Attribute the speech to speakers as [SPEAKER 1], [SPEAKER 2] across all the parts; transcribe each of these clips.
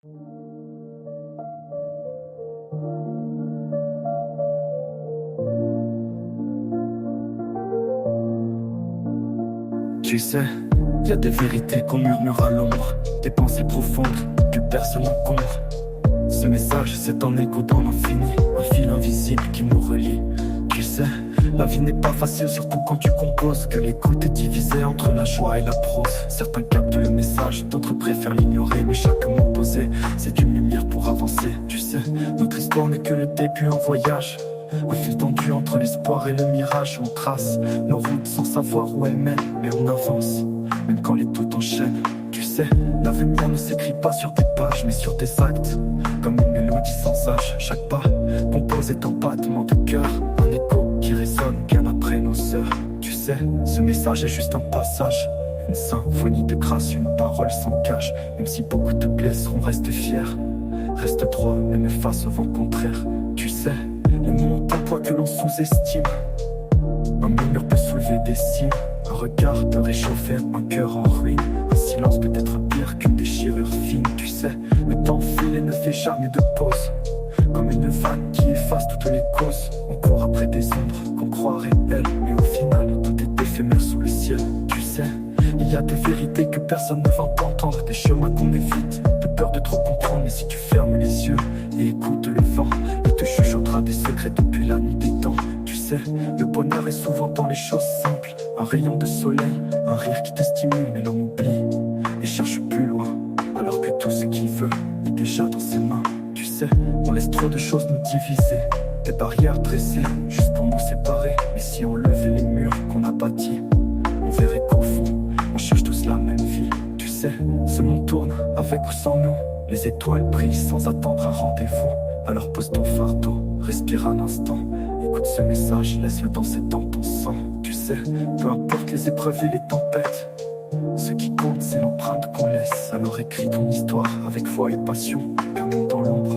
[SPEAKER 1] Tu sais, y a des vérités qu'on murmure à l'ombre, des pensées profondes que personne n'encombre. Ce message, c'est un écho dans l'infini, un fil invisible qui nous relie. Tu sais, la vie n'est pas facile, surtout quand tu composes, que l'écoute est divisée entre la joie et la prose. Certains captent le message, d'autres préfèrent l'ignorer, mais chaque mot posé, c'est une lumière pour avancer. Tu sais, notre histoire n'est que le début, un voyage, un fil tendu entre l'espoir et le mirage. On trace nos routes sans savoir où elles mènent, mais on avance, même quand les doutes enchaînent. Tu sais, l'avenir ne s'écrit pas sur tes pages, mais sur tes actes, comme une mélodie sans âge. Chaque pas compose est un battement de cœur, un écho qui résonne bien après nos heures. Tu sais, ce message est juste un passage, une symphonie de grâce, une parole sans cache. Même si beaucoup te blesseront, reste fier, reste droit, même face au vent contraire. Tu sais, les mots ont un poids que l'on sous-estime. Un murmure peut soulever des cimes, un regard peut réchauffer un cœur en ruine. Un silence peut être pire qu'une déchirure fine. Tu sais, le temps file et ne fait jamais de pause, comme une vague qui efface toutes les causes. On court après des ombres qu'on croit réelles, mais au final tout est éphémère sous le ciel. Tu sais, il y a des vérités que personne ne va entendre, des chemins qu'on évite de peur de trop comprendre. Mais si tu fermes les yeux et écoutes le vent, il te chuchotera des secrets depuis la nuit des temps. Tu sais, le bonheur est souvent dans les choses simples, un rayon de soleil, un rire qui te stimule. Mais l'homme oublie et cherche plus loin, alors que tout ce qu'il veut est déjà dans ses mains. Tu sais, on laisse trop de choses nous diviser, des barrières dressées juste pour nous séparer. Mais si on levait les murs qu'on a bâtis, on verrait qu'au fond on cherche tous la même vie. Tu sais, ce monde tourne avec ou sans nous, les étoiles brillent sans attendre un rendez-vous. Alors pose ton fardeau, respire un instant, écoute ce message, laisse-le danser dans ton sang. Tu sais, peu importe les épreuves et les tempêtes, ce qui compte c'est l'empreinte qu'on laisse. Alors écris ton histoire avec foi et passion, car même dans l'ombre,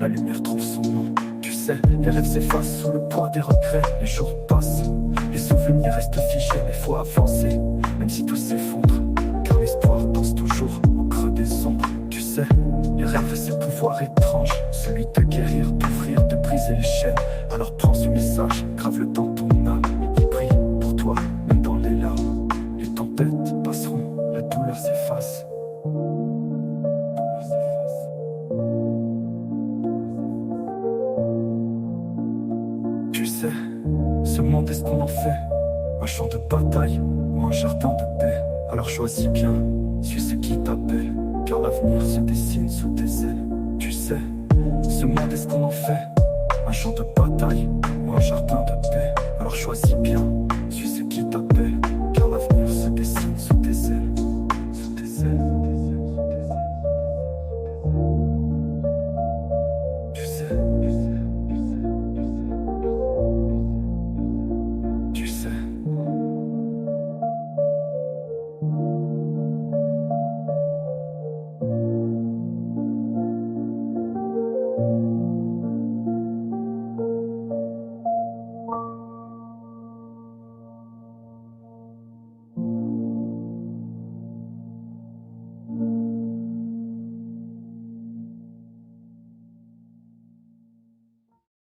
[SPEAKER 1] la lumière trouve son nom. Tu sais, les rêves s'effacent sous le poids des regrets, les jours passent, les souvenirs restent figés. Mais faut avancer, même si tout s'effondre, car l'espoir danse toujours au creux des ombres. Tu sais, les rêves c'est ce pouvoir étrange, celui de guérir, d'ouvrir, de briser les chaînes. Alors prends ce message, grave-le dans ton âme, il brille pour toi, même dans les larmes. Les tempêtes passeront, la douleur s'efface. Tu sais, ce monde est ce qu'on en fait, un champ de bataille ou un jardin de paix. Alors choisis bien, suis ce qui t'appelle, car l'avenir se dessine sous tes ailes. Tu sais, ce monde est ce qu'on en fait, un champ de bataille ou un jardin de paix. Alors choisis bien,